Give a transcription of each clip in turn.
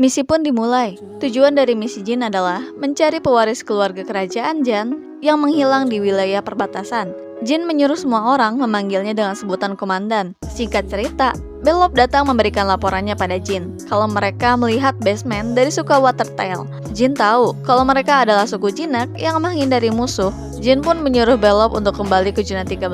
Misi pun dimulai. Tujuan dari misi Jin adalah mencari pewaris keluarga kerajaan Jan yang menghilang di wilayah perbatasan. Jin menyuruh semua orang memanggilnya dengan sebutan komandan. Singkat cerita, Bellop datang memberikan laporannya pada Jin kalau mereka melihat basement dari suku Watertail. Jin tahu kalau mereka adalah suku jinak yang menghindari musuh. Jin pun menyuruh Bellop untuk kembali ke zona 13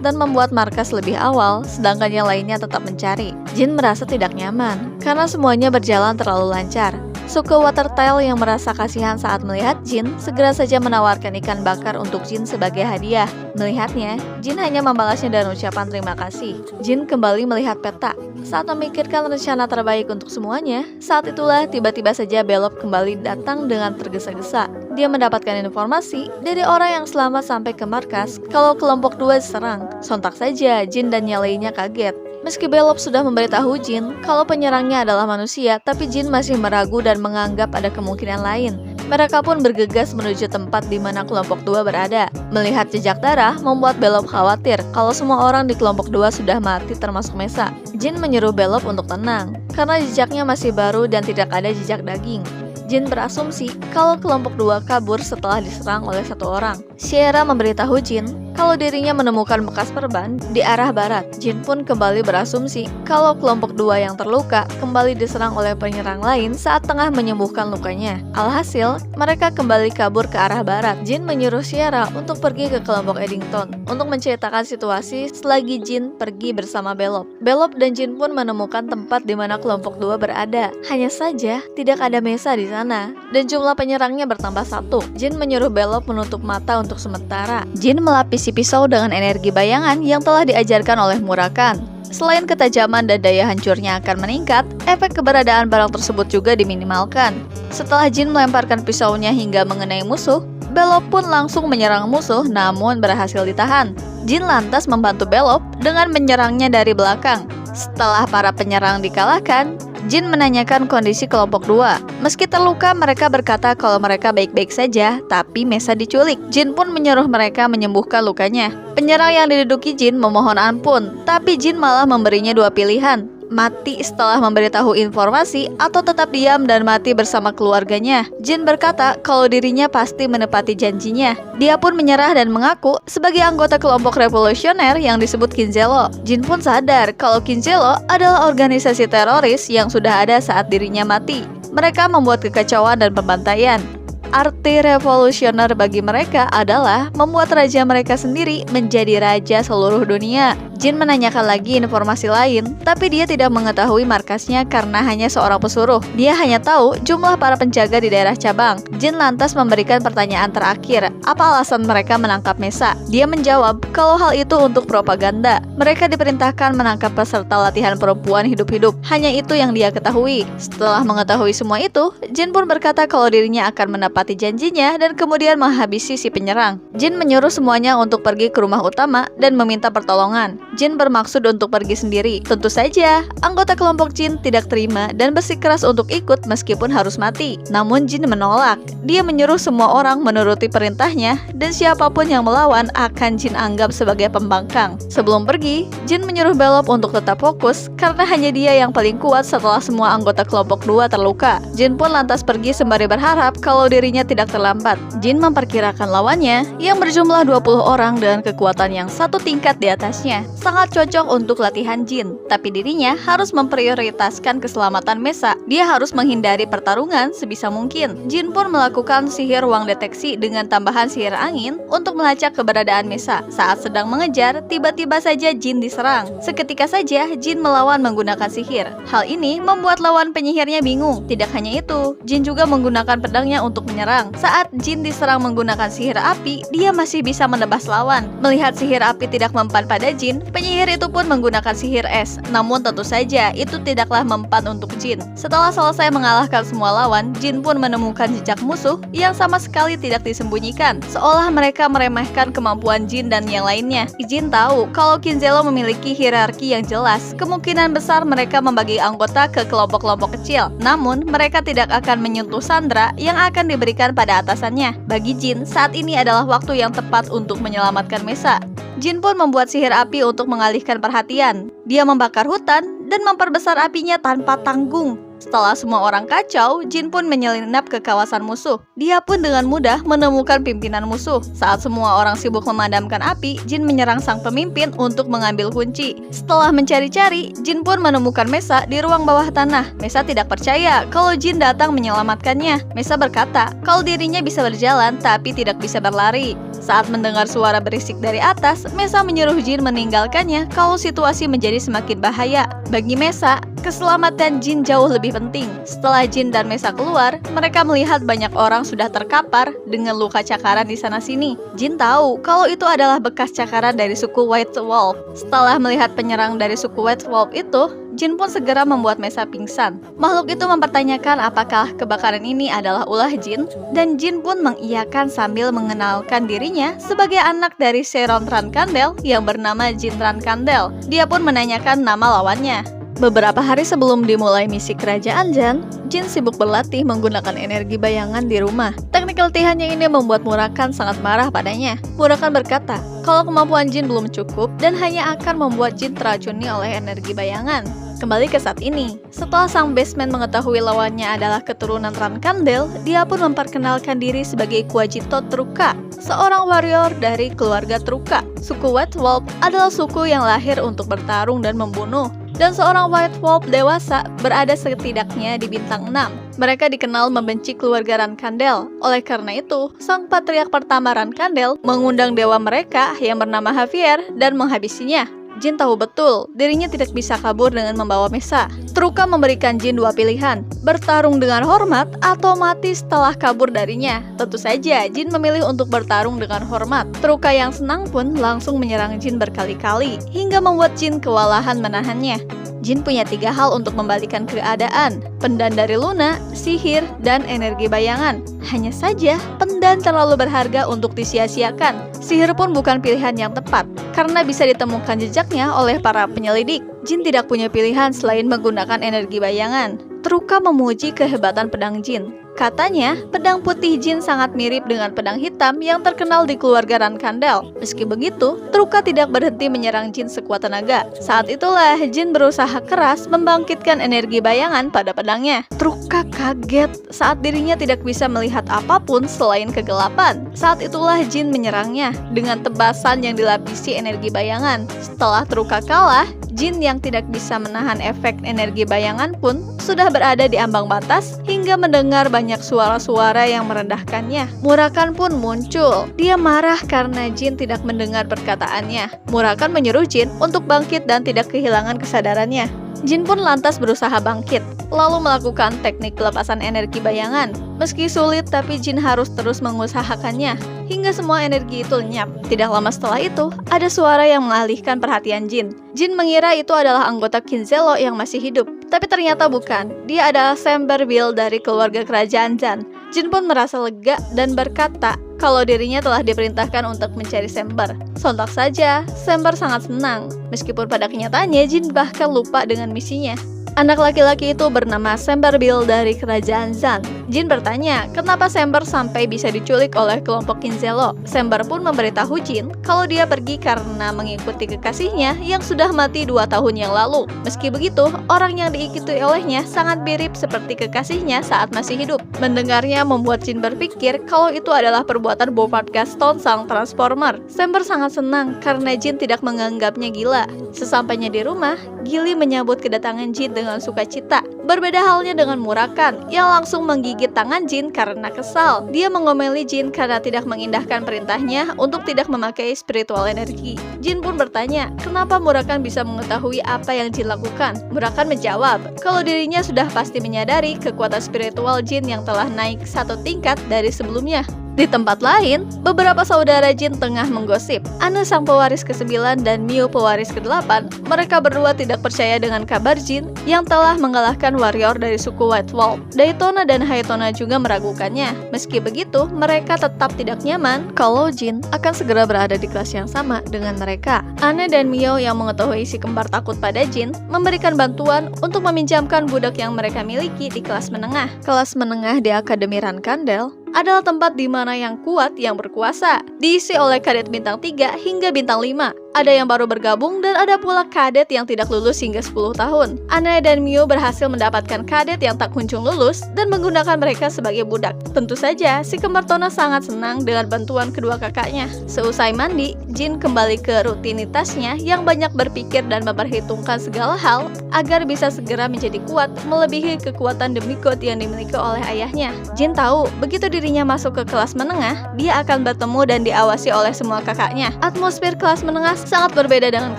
dan membuat markas lebih awal, sedangkan yang lainnya tetap mencari. Jin merasa tidak nyaman karena semuanya berjalan terlalu lancar. Suku Watertail yang merasa kasihan saat melihat Jin segera saja menawarkan ikan bakar untuk Jin sebagai hadiah. Melihatnya, Jin hanya membalasnya dengan ucapan terima kasih. Jin kembali melihat peta. Saat memikirkan rencana terbaik untuk semuanya, saat itulah tiba-tiba saja Bellop kembali datang dengan tergesa-gesa. Dia mendapatkan informasi dari orang yang selamat sampai ke markas kalau kelompok 2 diserang. Sontak saja Jin dan yang lainnya kaget. Meski Bellop sudah memberitahu Jin kalau penyerangnya adalah manusia, tapi Jin masih meragu dan menganggap ada kemungkinan lain. Mereka pun bergegas menuju tempat di mana kelompok 2 berada. Melihat jejak darah membuat Bellop khawatir kalau semua orang di kelompok 2 sudah mati termasuk Mesa. Jin menyuruh Bellop untuk tenang, karena jejaknya masih baru dan tidak ada jejak daging. Jin berasumsi kalau kelompok 2 kabur setelah diserang oleh satu orang. Sierra memberitahu Jin kalau dirinya menemukan bekas perban di arah barat. Jin pun kembali berasumsi kalau kelompok 2 yang terluka kembali diserang oleh penyerang lain saat tengah menyembuhkan lukanya. Alhasil, mereka kembali kabur ke arah barat. Jin menyuruh Sierra untuk pergi ke kelompok Eddington untuk menceritakan situasi selagi Jin pergi bersama Bellop. Bellop dan Jin pun menemukan tempat di mana kelompok 2 berada. Hanya saja, tidak ada Mesa di sana dan jumlah penyerangnya bertambah 1. Jin menyuruh Bellop menutup mata untuk sementara. Jin melapisi pisau dengan energi bayangan yang telah diajarkan oleh Murakan. Selain ketajaman dan daya hancurnya akan meningkat, efek keberadaan barang tersebut juga diminimalkan. Setelah Jin melemparkan pisaunya hingga mengenai musuh, Bellop pun langsung menyerang musuh namun berhasil ditahan. Jin lantas membantu Bellop dengan menyerangnya dari belakang. Setelah para penyerang dikalahkan, Jin menanyakan kondisi kelompok 2. Meski terluka, mereka berkata kalau mereka baik-baik saja, tapi Mesa diculik. Jin pun menyuruh mereka menyembuhkan lukanya. Penyerang yang diduduki Jin memohon ampun, tapi Jin malah memberinya 2 pilihan. Mati setelah memberitahu informasi atau tetap diam dan mati bersama keluarganya. Jin berkata kalau dirinya pasti menepati janjinya. Dia pun menyerah dan mengaku sebagai anggota kelompok revolusioner yang disebut Kinzelo. Jin pun sadar kalau Kinzelo adalah organisasi teroris yang sudah ada saat dirinya mati. Mereka membuat kekacauan dan pembantaian. Arti revolusioner bagi mereka adalah membuat raja mereka sendiri menjadi raja seluruh dunia. Jin menanyakan lagi informasi lain, tapi dia tidak mengetahui markasnya karena hanya seorang pesuruh. Dia hanya tahu jumlah para penjaga di daerah cabang. Jin lantas memberikan pertanyaan terakhir, apa alasan mereka menangkap Mesa? Dia menjawab kalau hal itu untuk propaganda. Mereka diperintahkan menangkap peserta latihan perempuan hidup-hidup. Hanya itu yang dia ketahui. Setelah mengetahui semua itu, Jin pun berkata kalau dirinya akan menepati janjinya dan kemudian menghabisi si penyerang. Jin menyuruh semuanya untuk pergi ke rumah utama dan meminta pertolongan. Jin bermaksud untuk pergi sendiri. Tentu saja, anggota kelompok Jin tidak terima dan bersikeras untuk ikut meskipun harus mati. Namun Jin menolak. Dia menyuruh semua orang menuruti perintahnya dan siapapun yang melawan akan Jin anggap sebagai pembangkang. Sebelum pergi, Jin menyuruh Bellop untuk tetap fokus karena hanya dia yang paling kuat setelah semua anggota kelompok 2 terluka. Jin pun lantas pergi sembari berharap kalau dirinya tidak terlambat. Jin memperkirakan lawannya yang berjumlah 20 orang dengan kekuatan yang satu tingkat di atasnya. Sangat cocok untuk latihan Jin, tapi dirinya harus memprioritaskan keselamatan Mesa. Dia harus menghindari pertarungan sebisa mungkin. Jin pun melakukan sihir ruang deteksi dengan tambahan sihir angin untuk melacak keberadaan Mesa. Saat sedang mengejar, tiba-tiba saja Jin diserang. Seketika saja Jin melawan menggunakan sihir. Hal ini membuat lawan penyihirnya bingung. Tidak hanya itu, Jin juga menggunakan pedangnya untuk menyerang. Saat Jin diserang menggunakan sihir api, dia masih bisa menebas lawan. Melihat sihir api tidak mempan pada Jin, penyihir itu pun menggunakan sihir es. Namun tentu saja itu tidaklah mempan untuk Jin. Setelah selesai mengalahkan semua lawan, Jin pun menemukan jejak musuh yang sama sekali tidak disembunyikan. Seolah mereka meremehkan kemampuan Jin dan yang lainnya. Jin tahu kalau Kinzelo memiliki hierarki yang jelas. Kemungkinan besar mereka membagi anggota ke kelompok-kelompok kecil. Namun mereka tidak akan menyentuh sandera yang akan diberikan pada atasannya. Bagi Jin, saat ini adalah waktu yang tepat untuk menyelamatkan Mesa. Jin pun membuat sihir api untuk mengalihkan perhatian. Dia membakar hutan dan memperbesar apinya tanpa tanggung. Setelah semua orang kacau, Jin pun menyelinap ke kawasan musuh. Dia pun dengan mudah menemukan pimpinan musuh. Saat semua orang sibuk memadamkan api, Jin menyerang sang pemimpin untuk mengambil kunci. Setelah mencari-cari, Jin pun menemukan Mesa di ruang bawah tanah. Mesa tidak percaya kalau Jin datang menyelamatkannya. Mesa berkata kalau dirinya bisa berjalan tapi tidak bisa berlari. Saat mendengar suara berisik dari atas, Mesa menyuruh Jin meninggalkannya kalau situasi menjadi semakin bahaya. Bagi Mesa, keselamatan Jin jauh lebih penting. Setelah Jin dan Mesa keluar, mereka melihat banyak orang sudah terkapar dengan luka cakaran di sana-sini. Jin tahu kalau itu adalah bekas cakaran dari suku White Wolf. Setelah melihat penyerang dari suku White Wolf itu, Jin pun segera membuat Mesa pingsan. Makhluk itu mempertanyakan apakah kebakaran ini adalah ulah Jin, dan Jin pun mengiyakan sambil mengenalkan dirinya sebagai anak dari Seiron Trankandel yang bernama Jin Trankandel. Dia pun menanyakan nama lawannya. Beberapa hari sebelum dimulai misi kerajaan Jan, Jin sibuk berlatih menggunakan energi bayangan di rumah. Teknik latihannya ini membuat Murakan sangat marah padanya. Murakan berkata kalau kemampuan Jin belum cukup dan hanya akan membuat Jin teracuni oleh energi bayangan. Kembali ke saat ini, setelah sang bestman mengetahui lawannya adalah keturunan Trankandel, dia pun memperkenalkan diri sebagai Kuajito Truka, seorang warrior dari keluarga Truka. Suku White Wolf adalah suku yang lahir untuk bertarung dan membunuh, dan seorang White Wolf dewasa berada setidaknya di bintang 6. Mereka dikenal membenci keluarga Rankandel. Oleh karena itu, sang patriark pertama Rankandel mengundang dewa mereka yang bernama Javier dan menghabisinya. Jin tahu betul dirinya tidak bisa kabur dengan membawa Mesa. Truka memberikan Jin dua pilihan, bertarung dengan hormat atau mati setelah kabur darinya. Tentu saja Jin memilih untuk bertarung dengan hormat. Truka yang senang pun langsung menyerang Jin berkali-kali hingga membuat Jin kewalahan menahannya. Jin punya 3 hal untuk membalikan keadaan: pendan dari Luna, sihir, dan energi bayangan. Hanya saja, pendan terlalu berharga untuk disia-siakan. Sihir pun bukan pilihan yang tepat, karena bisa ditemukan jejaknya oleh para penyelidik. Jin tidak punya pilihan selain menggunakan energi bayangan. Truka memuji kehebatan pedang Jin. Katanya, pedang putih Jin sangat mirip dengan pedang hitam yang terkenal di keluarga Rankandel. Meski begitu, Truka tidak berhenti menyerang Jin sekuat tenaga. Saat itulah Jin berusaha keras membangkitkan energi bayangan pada pedangnya. Truka kaget saat dirinya tidak bisa melihat apapun selain kegelapan. Saat itulah Jin menyerangnya dengan tebasan yang dilapisi energi bayangan. Setelah Truka kalah, Jin yang tidak bisa menahan efek energi bayangan pun sudah berada di ambang batas hingga mendengar banyak suara-suara yang merendahkannya. Murakan pun muncul. Dia marah karena Jin tidak mendengar perkataannya. Murakan menyuruh Jin untuk bangkit dan tidak kehilangan kesadarannya. Jin pun lantas berusaha bangkit, lalu melakukan teknik pelepasan energi bayangan. Meski sulit, tapi Jin harus terus mengusahakannya hingga semua energi itu lenyap. Tidak lama setelah itu, ada suara yang mengalihkan perhatian Jin. Jin mengira itu adalah anggota Kinzelo yang masih hidup, tapi ternyata bukan. Dia adalah Semberbil dari keluarga kerajaan Zan. Jin pun merasa lega dan berkata kalau dirinya telah diperintahkan untuk mencari Sember. Sontak saja, Sember sangat senang. Meskipun pada kenyataannya Jin bahkan lupa dengan misinya. Anak laki-laki itu bernama Semberbil dari kerajaan Zan. Jin bertanya, kenapa Sember sampai bisa diculik oleh kelompok Kinzelo? Sember pun memberitahu Jin kalau dia pergi karena mengikuti kekasihnya yang sudah mati 2 tahun yang lalu. Meski begitu, orang yang diikuti olehnya sangat mirip seperti kekasihnya saat masih hidup. Mendengarnya membuat Jin berpikir kalau itu adalah perbuatan Bopard Gaston sang Transformer. Sember sangat senang karena Jin tidak menganggapnya gila. Sesampainya di rumah, Gilly menyambut kedatangan Jin dengan sukacita. Berbeda halnya dengan Murakan yang langsung menggigit tangan Jin karena kesal. Dia mengomeli Jin karena tidak mengindahkan perintahnya untuk tidak memakai spiritual energi. Jin pun bertanya, kenapa Murakan bisa mengetahui apa yang Jin lakukan? Murakan menjawab kalau dirinya sudah pasti menyadari kekuatan spiritual Jin yang telah naik 1 tingkat dari sebelumnya. Di tempat lain, beberapa saudara Jin tengah menggosip. Anne sang pewaris ke-9 dan Miu pewaris ke-8, mereka berdua tidak percaya dengan kabar Jin yang telah mengalahkan warrior dari suku White Wolf. Daytona dan Haytona juga meragukannya. Meski begitu, mereka tetap tidak nyaman kalau Jin akan segera berada di kelas yang sama dengan mereka. Anne dan Miu yang mengetahui si kembar takut pada Jin, memberikan bantuan untuk meminjamkan budak yang mereka miliki di kelas menengah. Kelas menengah di Akademi Rankandel adalah tempat di mana yang kuat yang berkuasa, diisi oleh kadet bintang 3 hingga bintang 5. ada yang baru bergabung, dan ada pula kadet yang tidak lulus hingga 10 tahun. Anaya dan Mio berhasil mendapatkan kadet yang tak kunjung lulus dan menggunakan mereka sebagai budak. Tentu saja, si kembar Tona sangat senang dengan bantuan kedua kakaknya. Seusai mandi, Jin kembali ke rutinitasnya yang banyak berpikir dan memperhitungkan segala hal agar bisa segera menjadi kuat melebihi kekuatan demigod yang dimiliki oleh ayahnya. Jin tahu, begitu dirinya masuk ke kelas menengah, dia akan bertemu dan diawasi oleh semua kakaknya. Atmosfer kelas menengah sangat berbeda dengan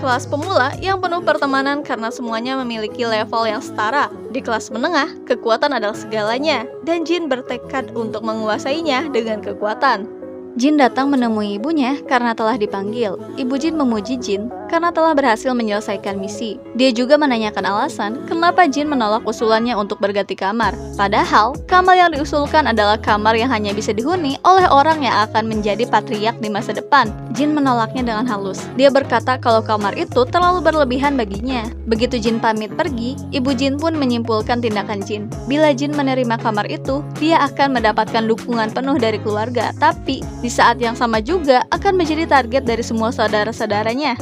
kelas pemula yang penuh pertemanan karena semuanya memiliki level yang setara. Di kelas menengah, kekuatan adalah segalanya, dan Jin bertekad untuk menguasainya dengan kekuatan. Jin datang menemui ibunya karena telah dipanggil. Ibu Jin memuji Jin karena telah berhasil menyelesaikan misi. Dia juga menanyakan alasan kenapa Jin menolak usulannya untuk berganti kamar. Padahal, kamar yang diusulkan adalah kamar yang hanya bisa dihuni oleh orang yang akan menjadi patriark di masa depan. Jin menolaknya dengan halus. Dia berkata kalau kamar itu terlalu berlebihan baginya. Begitu Jin pamit pergi, ibu Jin pun menyimpulkan tindakan Jin. Bila Jin menerima kamar itu, dia akan mendapatkan dukungan penuh dari keluarga. Tapi, di saat yang sama juga akan menjadi target dari semua saudara-saudaranya.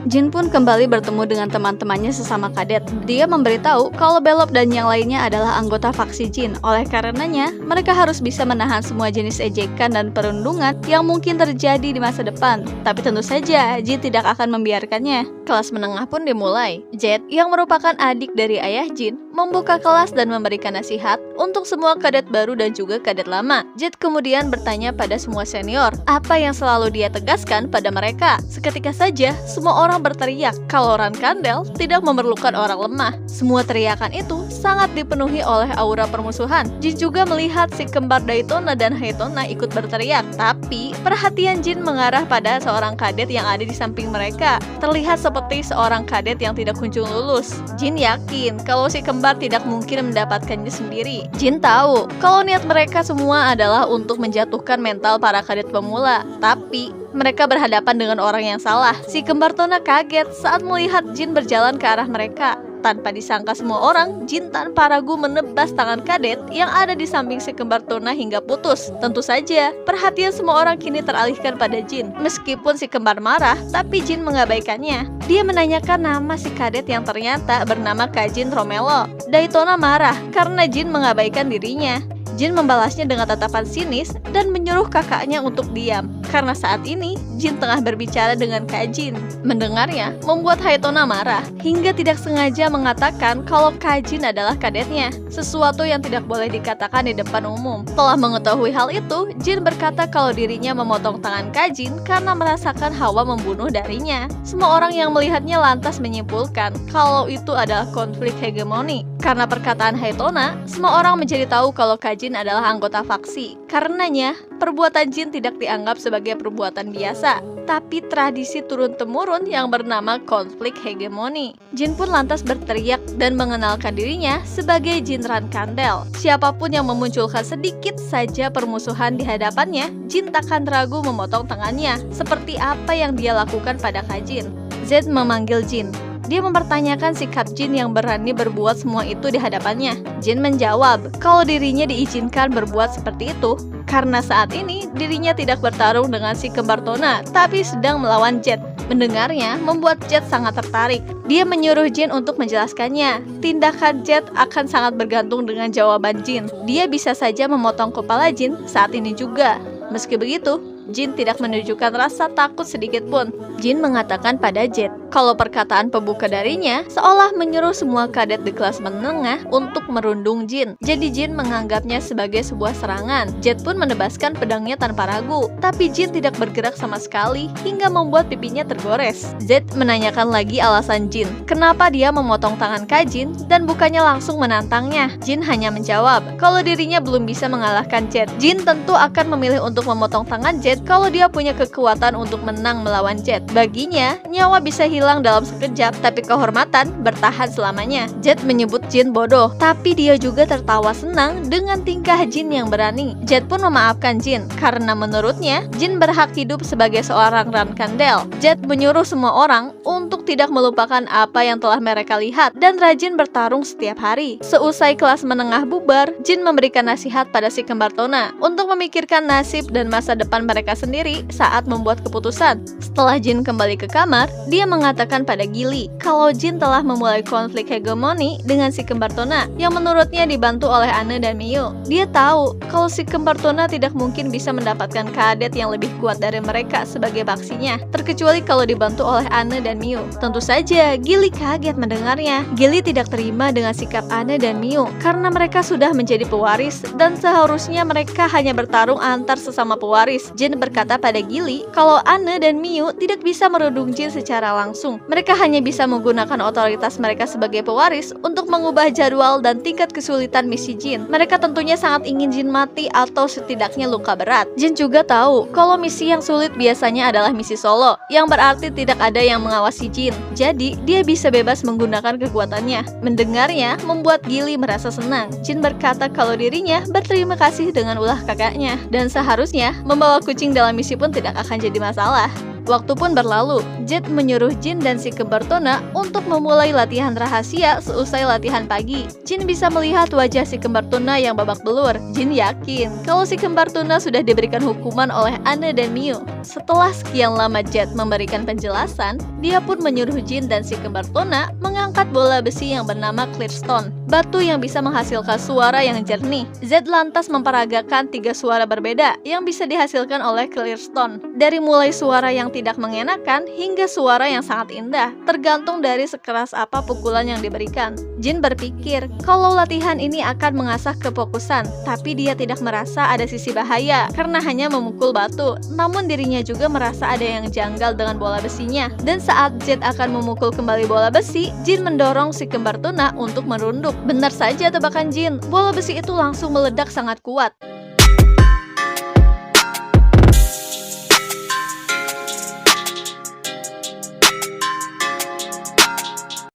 Jin pun kembali bertemu dengan teman-temannya sesama kadet. Dia memberitahu kalau Bellop dan yang lainnya adalah anggota faksi Jin. Oleh karenanya, mereka harus bisa menahan semua jenis ejekan dan perundungan yang mungkin terjadi di masa depan. Tapi tentu saja, Jin tidak akan membiarkannya. Kelas menengah pun dimulai. Jet, yang merupakan adik dari ayah Jin, membuka kelas dan memberikan nasihat untuk semua kadet baru dan juga kadet lama. Jet kemudian bertanya pada semua senior, apa yang selalu dia tegaskan pada mereka. Seketika saja, semua orang berteriak kalau Rankandel tidak memerlukan orang lemah. Semua teriakan itu sangat dipenuhi oleh aura permusuhan. Jin juga melihat si kembar Daytona dan Haytona ikut berteriak, tapi perhatian Jin mengarah pada seorang kadet yang ada di samping mereka. Terlihat seperti seorang kadet yang tidak kunjung lulus. Jin yakin kalau si kembar tidak mungkin mendapatkannya sendiri. Jin tahu kalau niat mereka semua adalah untuk menjatuhkan mental para kadet pemula, tapi mereka berhadapan dengan orang yang salah. Si kembar Tona kaget saat melihat Jin berjalan ke arah mereka. Tanpa disangka semua orang, Jin tanpa ragu menebas tangan kadet yang ada di samping si kembar Tona hingga putus. Tentu saja, perhatian semua orang kini teralihkan pada Jin. Meskipun si kembar marah, tapi Jin mengabaikannya. Dia menanyakan nama si kadet yang ternyata bernama Kajin Romelo. Daytona marah karena Jin mengabaikan dirinya. Jin membalasnya dengan tatapan sinis dan menyuruh kakaknya untuk diam. Karena saat ini, Jin tengah berbicara dengan Kajin. Mendengarnya, membuat Haytona marah, hingga tidak sengaja mengatakan kalau Kajin adalah kadetnya. Sesuatu yang tidak boleh dikatakan di depan umum. Setelah mengetahui hal itu, Jin berkata kalau dirinya memotong tangan Kajin karena merasakan hawa membunuh darinya. Semua orang yang melihatnya lantas menyimpulkan kalau itu adalah konflik hegemoni. Karena perkataan Haytona, semua orang menjadi tahu kalau Kajin adalah anggota faksi. Karenanya, perbuatan Jin tidak dianggap sebagai perbuatan biasa, tapi tradisi turun-temurun yang bernama konflik hegemoni. Jin pun lantas berteriak dan mengenalkan dirinya sebagai Jin Rankandel. Siapapun yang memunculkan sedikit saja permusuhan di hadapannya, Jin takkan ragu memotong tangannya, seperti apa yang dia lakukan pada Kajin. Z memanggil Jin. Dia mempertanyakan sikap Jin yang berani berbuat semua itu di hadapannya. Jin menjawab kalau dirinya diizinkan berbuat seperti itu karena saat ini dirinya tidak bertarung dengan si kembar Tona, tapi sedang melawan Jet. Mendengarnya membuat Jet sangat tertarik. Dia menyuruh Jin untuk menjelaskannya. Tindakan Jet akan sangat bergantung dengan jawaban Jin. Dia bisa saja memotong kepala Jin saat ini juga. Meski begitu, Jin tidak menunjukkan rasa takut sedikit pun. Jin mengatakan pada Jet kalau perkataan pembuka darinya seolah menyuruh semua kadet di kelas menengah untuk merundung Jin. Jadi Jin menganggapnya sebagai sebuah serangan. Jet pun menebaskan pedangnya tanpa ragu, tapi Jin tidak bergerak sama sekali hingga membuat pipinya tergores. Z menanyakan lagi alasan Jin, kenapa dia memotong tangan Kajin dan bukannya langsung menantangnya. Jin hanya menjawab kalau dirinya belum bisa mengalahkan Jet. Jin tentu akan memilih untuk memotong tangan Jet kalau dia punya kekuatan untuk menang melawan Jet. Baginya, nyawa bisa hilang dalam sekejap, tapi kehormatan bertahan selamanya. Jet menyebut Jin bodoh, tapi dia juga tertawa senang dengan tingkah Jin yang berani. Jet pun memaafkan Jin, karena menurutnya, Jin berhak hidup sebagai seorang Rankandel. Jet menyuruh semua orang untuk tidak melupakan apa yang telah mereka lihat, dan rajin bertarung setiap hari. Seusai kelas menengah bubar, Jin memberikan nasihat pada si kembar Tona untuk memikirkan nasib dan masa depan mereka mereka sendiri saat membuat keputusan. Setelah Jin kembali ke kamar, dia mengatakan pada Gilly kalau Jin telah memulai konflik hegemoni dengan si kembar Tona yang menurutnya dibantu oleh Anne dan Miyu. Dia tahu kalau si kembar Tona tidak mungkin bisa mendapatkan kadet yang lebih kuat dari mereka sebagai baksinya, terkecuali kalau dibantu oleh Anne dan Miyu. Tentu saja, Gilly kaget mendengarnya. Gilly tidak terima dengan sikap Anne dan Miyu karena mereka sudah menjadi pewaris dan seharusnya mereka hanya bertarung antar sesama pewaris. Jin berkata pada Gilly kalau Anne dan Miyu tidak bisa merundung Jin secara langsung. Mereka hanya bisa menggunakan otoritas mereka sebagai pewaris untuk mengubah jadwal dan tingkat kesulitan misi Jin. Mereka tentunya sangat ingin Jin mati atau setidaknya luka berat. Jin juga tahu kalau misi yang sulit biasanya adalah misi solo, yang berarti tidak ada yang mengawasi Jin. Jadi, dia bisa bebas menggunakan kekuatannya. Mendengarnya membuat Gilly merasa senang. Jin berkata kalau dirinya berterima kasih dengan ulah kakaknya, dan seharusnya membawa kucing dalam misi pun tidak akan jadi masalah. Waktu pun berlalu, Jet menyuruh Jin dan si kembar Tona untuk memulai latihan rahasia seusai latihan pagi. Jin bisa melihat wajah si kembar Tona yang babak belur. Jin yakin kalau si kembar Tona sudah diberikan hukuman oleh Anne dan Miyu. Setelah sekian lama Jet memberikan penjelasan, dia pun menyuruh Jin dan si kembar Tona mengangkat bola besi yang bernama Clearstone, batu yang bisa menghasilkan suara yang jernih. Zed lantas memperagakan 3 suara berbeda yang bisa dihasilkan oleh Clearstone, dari mulai suara yang tidak mengenakan hingga suara yang sangat indah, tergantung dari sekeras apa pukulan yang diberikan. Jin berpikir kalau latihan ini akan mengasah kefokusan, tapi dia tidak merasa ada sisi bahaya karena hanya memukul batu. Namun dirinya juga merasa ada yang janggal dengan bola besinya. Dan saat Jet akan memukul kembali bola besi, Jin mendorong si kembar Tona untuk merunduk. Benar saja tebakan Jin, bola besi itu langsung meledak sangat kuat.